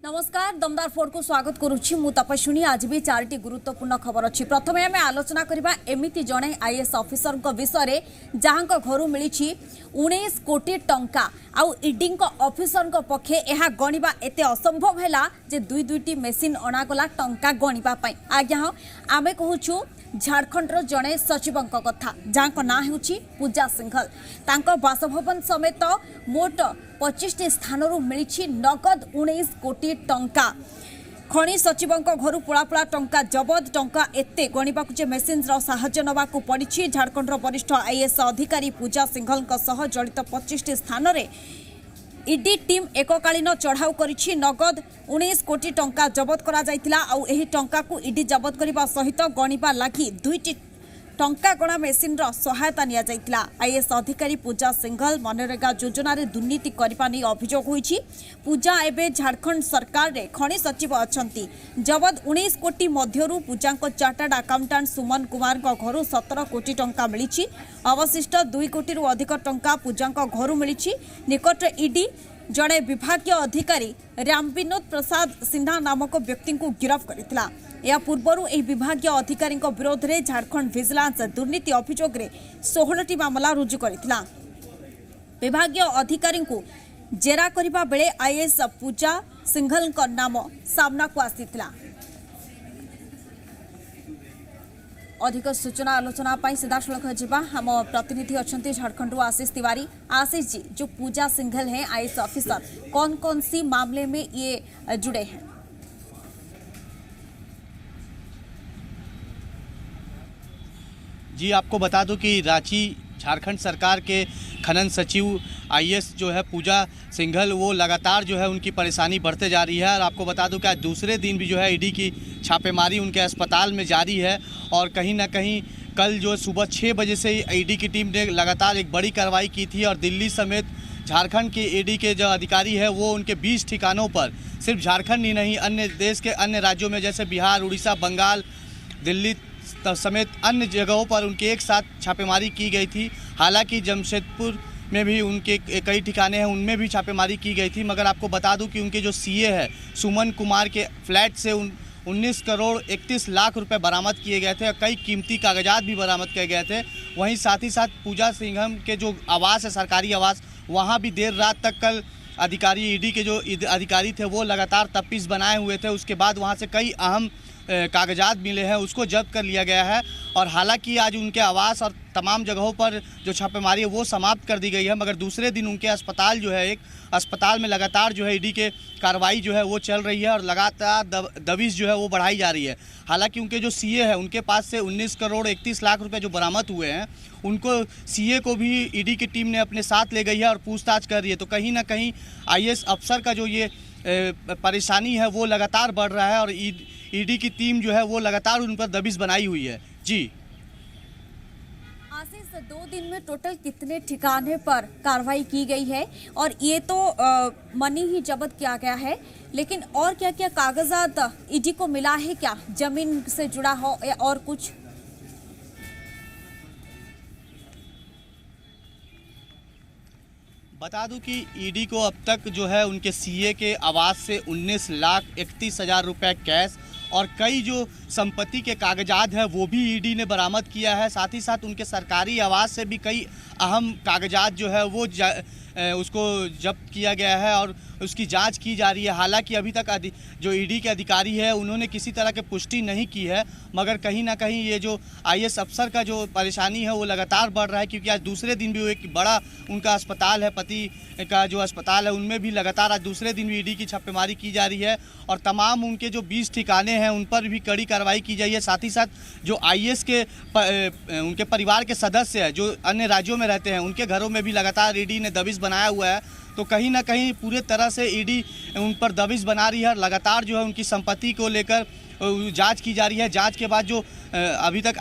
नमस्कार दमदार फोर को स्वागत करुच्ची मु तपस्विनी। आज भी चारिटी गुरुत्वपूर्ण खबर अच्छी। प्रथम आम आलोचना करबा एमिति जणे आईएएस ऑफिसर विषय जहां घर मिली 19 कोटी टंका आउ ईडी ऑफिसर पक्षे यह गणिबा एते असंभव है जे दुईटी मेसीन अणागला टंका गणिबा पई। आज्ञा हाँ आमे कहूछु झारखंड जड़े सचिव कथा जहाँ ना हो पूजा सिंघल। तांको बासभवन समेत मोट 25 स्थान मिली नगद 19 कोटी टंका। खनि सचिव घर पुलापुला टंका जबत टंका एते गणिबा मेसीन साहाय्य नवाक पड़ी। झारखंड वरिष्ठ आईएएस अधिकारी पूजा सिंघल जड़ित 25 स्थान में ईडी टीम एककालीन चढ़ाऊ करिछि। नगद 19 कोटी टंका जबत करा जायतिला। आउ एही टंका को ईडी जबत करबा सहित गणिबा लागि दुईटी टंका गणा मेसीन सहायता निया जायतिला। आईएएस अधिकारी पूजा सिंघल मनरेगा योजना रे दुर्नीति करबा नै अभियोग होईछि। पूजा एबे झारखंड सरकार रे खनि सचिव अछंती। जबत 19 कोटी मध्यरु पूजा को चार्टर्ड अकाउंटेंट सुमन कुमार को घरु 17 कोटी टंका मिलिछि। अवशिष्ट 2 कोटी रु अधिक टंका पूजा को घरु मिलिछि। निकट ईडी जड़े विभागीय अधिकारी राम विनोद प्रसाद सिन्हा नामक व्यक्ति को गिरफ्त करथिला। या पूर्वरु एही विभागीय अधिकारी विरोध में झारखंड विजिलेंस दुर्नीति अभियोग रे 16टी मामला रुजु करथिला। विभागीय अधिकारी को जेरा करिबा बेले आईएएस पूजा सिंघल को नाम सामना को आसीथिला। अधिक सूचना आलोचना पाई सीधासलख जीवा हम प्रतिनिधि अच्छा झारखंड आशीष तिवारी। आशीष जी, जो पूजा सिंघल हैं आईएएस ऑफिसर, कौन कौन सी मामले में ये जुड़े हैं? जी, आपको बता दूं कि रांची झारखंड सरकार के खनन सचिव आईएएस जो है पूजा सिंघल, वो लगातार जो है उनकी परेशानी बढ़ते जा रही है। और आपको बता दूं कि आज दूसरे दिन भी जो है ईडी की छापेमारी उनके अस्पताल में जारी है। और कहीं ना कहीं कल जो सुबह 6 बजे से ईडी की टीम ने लगातार एक बड़ी कार्रवाई की थी। और दिल्ली समेत झारखंड के ईडी के जो अधिकारी है वो उनके 20 ठिकानों पर, सिर्फ झारखंड ही नहीं अन्य देश के अन्य राज्यों में जैसे बिहार, उड़ीसा, बंगाल, दिल्ली समेत अन्य जगहों पर उनके एक साथ छापेमारी की गई थी। हालांकि जमशेदपुर में भी उनके कई ठिकाने हैं, उनमें भी छापेमारी की गई थी। मगर आपको बता दूं कि उनके जो सीए है सुमन कुमार के फ्लैट से 19 करोड़ 31 लाख रुपए बरामद किए गए थे और कई कीमती कागजात भी बरामद किए गए थे। वहीं साथ ही साथ पूजा सिंघल के जो आवास है, सरकारी आवास, वहाँ भी देर रात तक कल अधिकारी, ईडी के जो अधिकारी थे वो लगातार तफ्तीश बनाए हुए थे। उसके बाद वहाँ से कई अहम कागजात मिले हैं, उसको जब्त कर लिया गया है। और हालांकि आज उनके आवास और तमाम जगहों पर जो छापेमारी है वो समाप्त कर दी गई है। मगर दूसरे दिन उनके अस्पताल जो है, एक अस्पताल में लगातार जो है ईडी के कार्रवाई जो है वो चल रही है और लगातार दबिश जो है वो बढ़ाई जा रही है। हालांकि उनके जो सीए है उनके पास से 19 करोड़ 31 लाख रुपए जो बरामद हुए हैं, उनको सीए को भी ईडी की टीम ने अपने साथ ले गई है और पूछताछ कर रही है। तो कहीं ना कहीं आईएएस अफसर का जो ये परेशानी है वो लगातार बढ़ रहा है और ईडी की टीम जो है वो लगातार उन पर दबिश बनाई हुई है। जी आशीष, 2 दिन में टोटल कितने ठिकाने पर कार्रवाई की गई है? और ये तो मनी ही जब्त किया गया है, लेकिन और क्या क्या कागजात ईडी को मिला है? क्या जमीन से जुड़ा हो या और कुछ? बता दूं कि ईडी को अब तक जो है उनके सीए के आवास से 19 लाख 31 हजार रुपये कैश और कई जो संपत्ति के कागजात है वो भी ईडी ने बरामद किया है। साथ ही साथ उनके सरकारी आवास से भी कई अहम कागजात जो है वो उसको जब्त किया गया है और उसकी जांच की जा रही है। हालांकि अभी तक जो ईडी के अधिकारी है उन्होंने किसी तरह की पुष्टि नहीं की है। मगर कहीं ना कहीं ये जो आईएएस अफसर का जो परेशानी है वो लगातार बढ़ रहा है, क्योंकि आज दूसरे दिन भी एक बड़ा उनका अस्पताल है, पति का जो अस्पताल है, उनमें भी लगातार आज दूसरे दिन भी ईडी की छापेमारी की जा रही है। और तमाम उनके जो 20 ठिकाने हैं उन पर भी कड़ी कार्रवाई की जाए। साथ ही साथ जो आईएएस के उनके परिवार के सदस्य हैं जो अन्य राज्यों में रहते हैं, उनके घरों में भी लगातार ईडी ने दबिश बनाया हुआ है। तो कहीं ना कहीं पूरे तरह से ईडी उन पर दबिश बना रही है। लगातार जो है उनकी संपत्ति को लेकर जांच की जा रही है। जांच के बाद जो अभी तक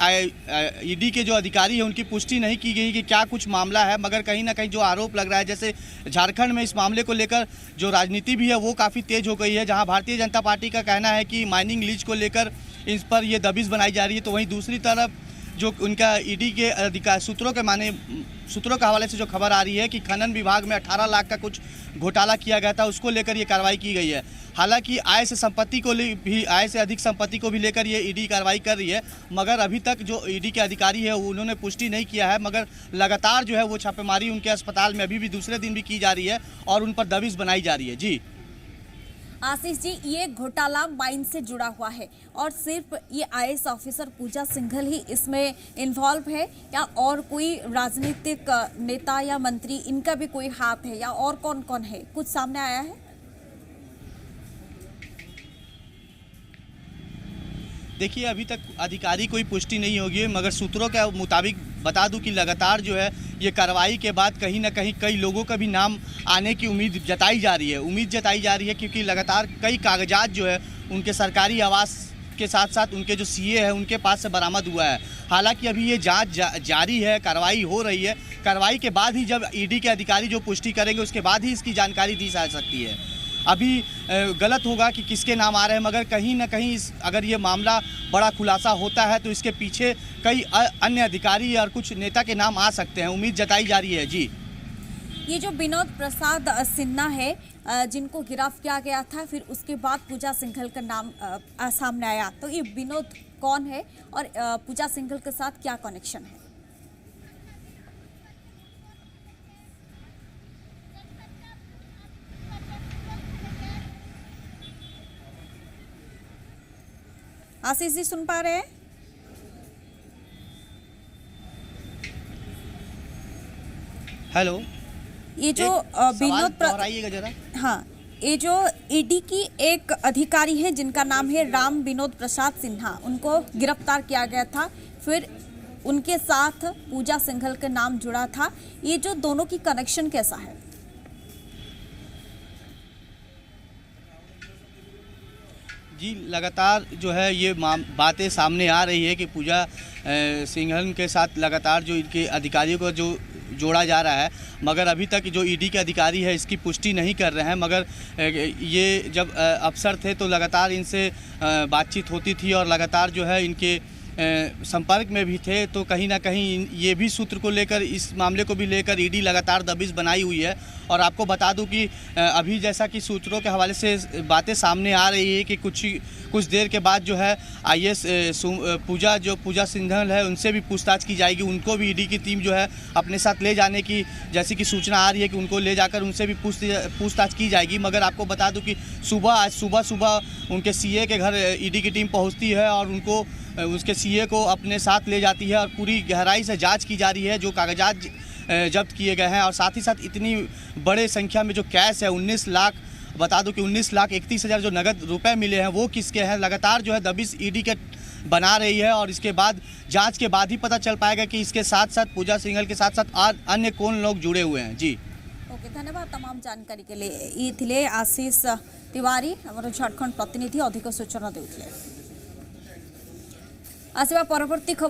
ईडी के जो अधिकारी है उनकी पुष्टि नहीं की गई कि क्या कुछ मामला है। मगर कहीं ना कहीं जो आरोप लग रहा है, जैसे झारखंड में इस मामले को लेकर जो राजनीति भी है वो काफ़ी तेज हो गई है, जहां भारतीय जनता पार्टी का कहना है कि माइनिंग लीज को लेकर इस पर ये दबिश बनाई जा रही है। तो वहीं दूसरी तरफ जो उनका ईडी के अधिकार सूत्रों के सूत्रों के हवाले से जो खबर आ रही है कि खनन विभाग में 18 लाख का कुछ घोटाला किया गया था, उसको लेकर ये कार्रवाई की गई है। हालांकि आय से अधिक संपत्ति को भी लेकर ये ईडी कार्रवाई कर रही है, मगर अभी तक जो ईडी के अधिकारी है उन्होंने पुष्टि नहीं किया है। मगर लगातार जो है वो छापेमारी उनके अस्पताल में अभी भी दूसरे दिन भी की जा रही है और उन पर दबिश बनाई जा रही है। जी आशीष जी, ये घोटाला माइन से जुड़ा हुआ है और सिर्फ ये आईएएस ऑफिसर पूजा सिंघल ही इसमें इन्वॉल्व है या और कोई राजनीतिक नेता या मंत्री इनका भी कोई हाथ है या और कौन कौन है, कुछ सामने आया है? देखिए, अभी तक अधिकारी कोई पुष्टि नहीं होगी, मगर सूत्रों के मुताबिक बता दूं कि लगातार जो है ये कार्रवाई के बाद कहीं ना कहीं कई लोगों का भी नाम आने की उम्मीद जताई जा रही है क्योंकि लगातार कई कागजात जो है उनके सरकारी आवास के साथ साथ उनके जो सीए है उनके पास से बरामद हुआ है। हालांकि अभी ये जांच जारी है, कार्रवाई हो रही है। कार्रवाई के बाद ही जब ईडी के अधिकारी जो पुष्टि करेंगे उसके बाद ही इसकी जानकारी दी जा सकती है। अभी गलत होगा कि किसके नाम आ रहे हैं, मगर कहीं ना कहीं अगर ये मामला बड़ा खुलासा होता है तो इसके पीछे कई अन्य अधिकारी और कुछ नेता के नाम आ सकते हैं, उम्मीद जताई जा रही है। जी, ये जो विनोद प्रसाद सिन्हा है जिनको गिरफ्तार किया गया था, फिर उसके बाद पूजा सिंघल का नाम सामने आया, तो ये विनोद कौन है और पूजा सिंघल के साथ क्या कनेक्शन है? आशीष जी सुन पा रहे हैं? हेलो, ये जो विनोद दोहराइएगा जरा। हाँ, ये जो ईडी की एक अधिकारी है जिनका नाम है राम विनोद प्रसाद सिन्हा, उनको गिरफ्तार किया गया था, फिर उनके साथ पूजा सिंघल का नाम जुड़ा था। ये जो दोनों की कनेक्शन कैसा है? जी, लगातार जो है ये बातें सामने आ रही है कि पूजा सिंघल के साथ लगातार जो इनके अधिकारियों को जो जोड़ा जा रहा है, मगर अभी तक जो ईडी के अधिकारी है इसकी पुष्टि नहीं कर रहे हैं। मगर ये जब अफसर थे तो लगातार इनसे बातचीत होती थी और लगातार जो है इनके संपर्क में भी थे, तो कहीं ना कहीं ये भी सूत्र को लेकर, इस मामले को भी लेकर ईडी लगातार दबिश बनाई हुई है। और आपको बता दूं कि अभी जैसा कि सूत्रों के हवाले से बातें सामने आ रही है कि कुछ देर के बाद जो है आईएएस पूजा सिंघल है उनसे भी पूछताछ की जाएगी। उनको भी ईडी की टीम जो है अपने साथ ले जाने की जैसी कि सूचना आ रही है कि उनको ले जाकर उनसे भी पूछताछ की जाएगी। मगर आपको बता दूं कि आज सुबह उनके सीए के घर ईडी की टीम पहुँचती है और उनको उसके सीए को अपने साथ ले जाती है और पूरी गहराई से जांच की जा रही है जो कागजात जब्त किए गए हैं। और साथ ही साथ इतनी बड़े संख्या में जो कैश है 19 लाख, बता दूं कि 19,31,000 जो नगद रुपए मिले हैं वो किसके हैं, लगातार जो है दबिश ईडी के बना रही है। और इसके बाद जांच के बाद ही पता चल पाएगा कि इसके साथ साथ पूजा सिंघल के साथ साथ अन्य कौन लोग जुड़े हुए हैं। जी ओके, धन्यवाद तमाम जानकारी के लिए। ये थिले आशीष तिवारी हमर झारखंड प्रतिनिधि, अधिक सूचना देउथिले। आसिबा परवर्ती